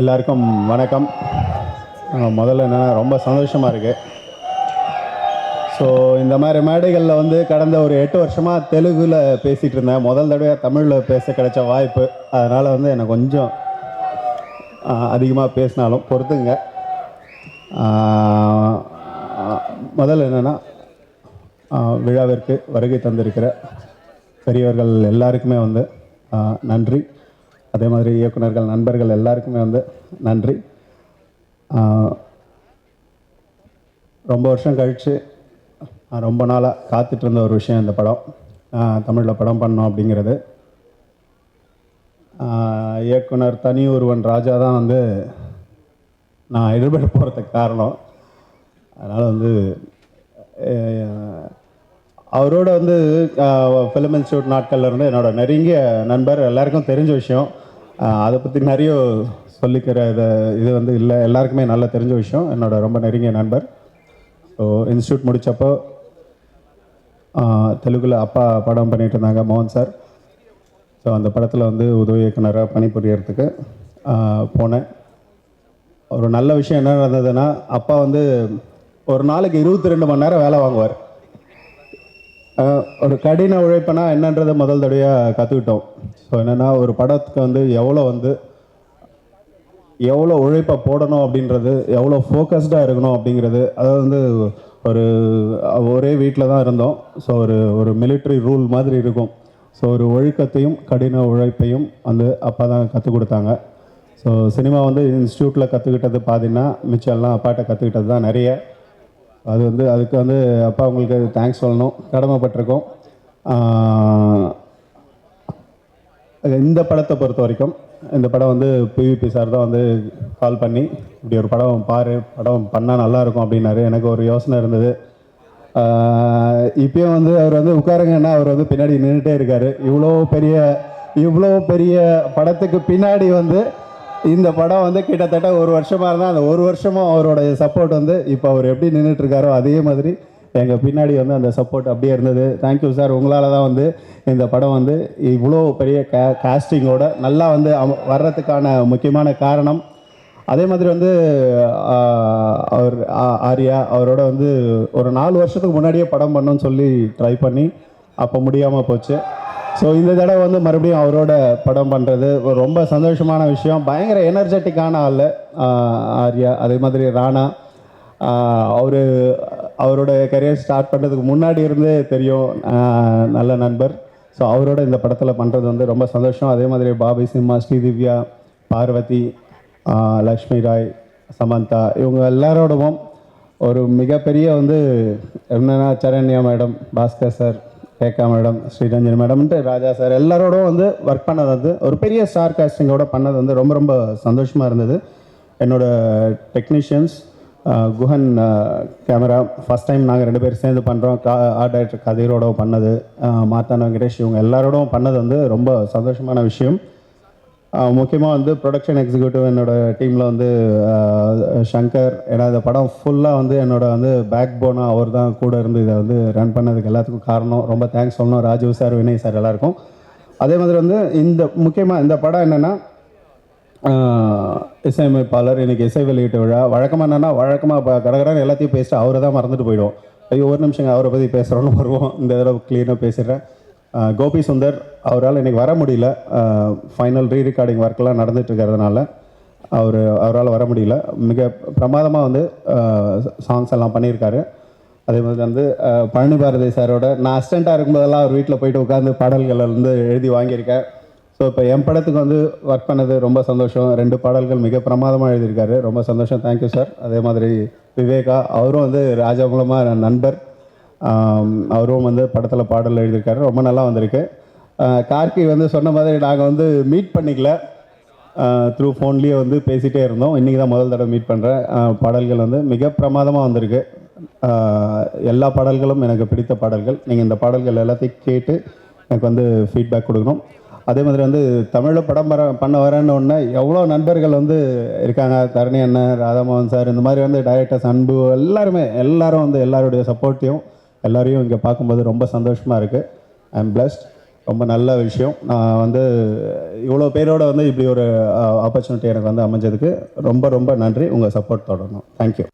எல்லாருக்கும் வணக்கம். முதல்ல என்னென்னா ரொம்ப சந்தோஷமாக இருக்குது. ஸோ இந்த மாதிரி மேடைகளில் வந்து கடந்த ஒரு 8 வருஷமாக தெலுங்கில் பேசிகிட்டு இருந்தேன். முதல் தடவையாக தமிழில் பேச கிடைச்ச வாய்ப்பு. அதனால் வந்து எனக்கு கொஞ்சம் அதிகமாக பேசினாலும் பொறுத்துங்க. முதல்ல என்னென்னா விழாவிற்கு வருகை தந்திருக்கிற பெரியவர்கள் எல்லாருக்குமே வந்து நன்றி. அதே மாதிரி இயக்குநர்கள், நண்பர்கள் எல்லாருக்குமே வந்து நன்றி. ரொம்ப வருஷம் கழித்து ரொம்ப நாளாக காத்துட்டு இருந்த ஒரு விஷயம் இந்த படம். தமிழில் படம் பண்ணோம் அப்படிங்கிறது. இயக்குனர் தனி ஒருவன் ராஜா தான் வந்து நான் ஈடுபட போகிறதுக்கு காரணம். அதனால் வந்து அவரோட வந்து ஃபிலிம் இன்ஸ்டியூட் நாட்கள்லேருந்து என்னோடய நெருங்கிய நண்பர், எல்லாருக்கும் தெரிஞ்ச விஷயம். அதை பற்றி நிறைய சொல்லிக்கிற இது வந்து இல்லை, எல்லாருக்குமே நல்லா தெரிஞ்ச விஷயம். என்னோட ரொம்ப நெருங்கிய நண்பர். ஸோ இன்ஸ்டியூட் முடித்தப்போ தெலுங்கில் அப்பா படம் பண்ணிகிட்டு இருந்தாங்க, மோகன் சார். ஸோ அந்த படத்தில் வந்து உதவி இயக்குனராக பணிபுரியறதுக்கு போனேன். ஒரு நல்ல விஷயம் என்ன நடந்ததுன்னா, அப்பா வந்து ஒரு நாளைக்கு 22 மணி நேரம் வேலை வாங்குவார். ஒரு கடின உழைப்புனா என்னன்றதை முதல் தடவையாக கற்றுக்கிட்டோம். ஸோ என்னென்னா, ஒரு படத்துக்கு வந்து எவ்வளோ உழைப்பை போடணும் அப்படின்றது, எவ்வளோ ஃபோக்கஸ்டாக இருக்கணும் அப்படிங்கிறது. அதாவது வந்து ஒரே வீட்டில் தான் இருந்தோம். ஸோ ஒரு மிலிட்ரி ரூல் மாதிரி இருக்கும். ஸோ ஒரு ஒழுக்கத்தையும் கடின உழைப்பையும் வந்து அப்பா தான் கற்றுக் கொடுத்தாங்க. ஸோ சினிமா வந்து இன்ஸ்டியூட்டில் கற்றுக்கிட்டது பாதின்னா, மிச்சம் எல்லாம் அப்பாட்ட கற்றுக்கிட்டது தான் நிறைய. அது வந்து அதுக்கு வந்து அப்பா உங்களுக்கு தேங்க்ஸ் சொல்லணும், கடமைப்பட்டிருக்கோம். இந்த படத்தை பொறுத்த வரைக்கும், இந்த படம் வந்து பிவிபி சார் தான் வந்து கால் பண்ணி, இப்படி ஒரு படம் பாரு, படம் பண்ணால் நல்லாயிருக்கும் அப்படின்னாரு. எனக்கு ஒரு யோசனை இருந்தது. இப்பயும் வந்து அவர் வந்து உட்காருங்கன்னா அவர் வந்து பின்னாடி நின்றுட்டே இருக்கார். இவ்வளோ பெரிய படத்துக்கு பின்னாடி வந்து இந்த படம் வந்து கிட்டத்தட்ட ஒரு வருஷமாக இருந்தால், அந்த ஒரு வருஷமும் அவருடைய சப்போர்ட் வந்து இப்போ அவர் எப்படி நின்றுட்டுருக்காரோ அதே மாதிரி எங்கள் பின்னாடி வந்து அந்த சப்போர்ட் அப்படியே இருந்தது. Thank you sir. உங்களால் தான் வந்து இந்த படம் வந்து இவ்வளோ பெரிய காஸ்டிங்கோட நல்லா வந்து வர்றதுக்கான முக்கியமான காரணம். அதே மாதிரி வந்து அவர் ஆர்யா அவரோட வந்து ஒரு 4 வருஷத்துக்கு முன்னாடியே படம் பண்ணணும்னு சொல்லி ட்ரை பண்ணி அப்போ முடியாமல் போச்சு. ஸோ இந்த தடவை வந்து மறுபடியும் அவரோட படம் பண்ணுறது ரொம்ப சந்தோஷமான விஷயம். பயங்கர எனர்ஜெட்டிக்கான ஆள் ஆர்யா. அதே மாதிரி ராணா, அவரோட கரியர் ஸ்டார்ட் பண்ணுறதுக்கு முன்னாடி இருந்தே தெரியும், நல்ல நண்பர். ஸோ அவரோட இந்த படத்தில் பண்ணுறது வந்து ரொம்ப சந்தோஷம். அதே மாதிரி பாபி சிம்மா, ஸ்ரீதிவ்யா, பார்வதி, லக்ஷ்மி ராய், சமந்தா, இவங்க எல்லாரோடவும் ஒரு மிகப்பெரிய வந்து என்னென்னா, Saranya madam, Bhaskar sir, Rekha madam, Sriranjan மேடம்ன்ட்டு ராஜா சார் எல்லாரோடும் வந்து ஒர்க் பண்ணது வந்து ஒரு பெரிய ஸ்டார் காஸ்டிங்கோட பண்ணது வந்து ரொம்ப ரொம்ப சந்தோஷமாக இருந்தது. என்னோடய technicians, Guhan camera, first time நாங்கள் 2 பேரும் சேர்ந்து பண்ணுறோம். ஆர்ட் டைரக்டர் கதிரோட பண்ணது, மார்த்தாண்ட வெங்கடேஷ், இவங்க எல்லாரோடும் பண்ணது வந்து ரொம்ப சந்தோஷமான விஷயம். முக்கியமாக வந்து ப்ரொடக்ஷன் எக்ஸிக்யூட்டிவ் என்னோடய டீமில் வந்து சங்கர். ஏன்னா இந்த படம் ஃபுல்லாக வந்து என்னோடய வந்து பேக் போனாக அவர் தான் கூட இருந்து இதை வந்து ரன் பண்ணதுக்கு எல்லாத்துக்கும் காரணம். ரொம்ப தேங்க்ஸ் சொல்லணும் ராஜீவ் சார், வினய் சார் எல்லாருக்கும். அதே மாதிரி வந்து முக்கியமாக இந்த படம் என்னென்னா, இசையமைப்பாளர் இன்றைக்கி இசை வெளியீட்டு விழா. வழக்கமாக என்னென்னா, வழக்கமாக கடகடான்னு எல்லாத்தையும் பேசிட்டு அவரை தான் மறந்துட்டு போயிடுவோம். ஐயோ ஒரு நிமிஷங்க அவரை பற்றி பேசுகிறோன்னு வருவோம். இந்த தடவை க்ளீனாக பேசிடுறேன். கோபி சுந்தர், அவரால் இன்றைக்கி வர முடியல. ஃபைனல் ரீரெக்கார்டிங் ஒர்க்கெலாம் நடந்துகிட்ருக்கிறதுனால அவரால் வர முடியல. மிக பிரமாதமாக வந்து சாங்ஸ் எல்லாம் பண்ணியிருக்காரு. அதே மாதிரி வந்து பழனி பாரதி சாரோட நான் அசிஸ்டண்ட்டாக இருக்கும்போதெல்லாம் அவர் வீட்டில் போயிட்டு உட்காந்து பாடல்களை வந்து எழுதி வாங்கியிருக்கேன். ஸோ இப்போ என் படத்துக்கு வந்து ஒர்க் பண்ணது ரொம்ப சந்தோஷம். 2 பாடல்கள் மிக பிரமாதமாக எழுதியிருக்காரு. ரொம்ப சந்தோஷம், தேங்க்யூ சார். அதே மாதிரி விவேகா, அவரும் வந்து ராஜா மூலமாக நண்பர். அவரும் வந்து படத்தில் பாடல் எழுதியிருக்காரு, ரொம்ப நல்லா வந்திருக்கு. கார்கி வந்து சொன்ன மாதிரி நாங்கள் வந்து மீட் பண்ணிக்கல, த்ரூ ஃபோன்லேயே வந்து பேசிகிட்டே இருந்தோம். இன்றைக்கி தான் முதல் தடவை மீட் பண்ணுறேன். பாடல்கள் வந்து மிக பிரமாதமாக வந்திருக்கு. எல்லா பாடல்களும் எனக்கு பிடித்த பாடல்கள். நீங்கள் இந்த பாடல்கள் எல்லாத்தையும் கேட்டு எனக்கு வந்து ஃபீட்பேக் கொடுக்கணும். அதே மாதிரி வந்து தமிழில் படம் பண்ண வரேன்னு ஒன்று எவ்வளோ நண்பர்கள் வந்து இருக்காங்க. தரணி அண்ணன், ராதாமோகன் சார், இந்த மாதிரி வந்து டைரக்டர்ஸ், அன்பு, எல்லாரும் வந்து எல்லாருடைய சப்போர்ட்டையும் எல்லாரையும் இங்கே பார்க்கும்போது ரொம்ப சந்தோஷமாக இருக்குது. I am blessed. ரொம்ப நல்ல விஷயம். நான் வந்து இவ்வளோ பேரோட வந்து இப்படி ஒரு ஆப்பர்ச்சுனிட்டி எனக்கு வந்து அமைஞ்சதுக்கு ரொம்ப ரொம்ப நன்றி. உங்கள் சப்போர்ட் தொடரணும். தேங்க்யூ.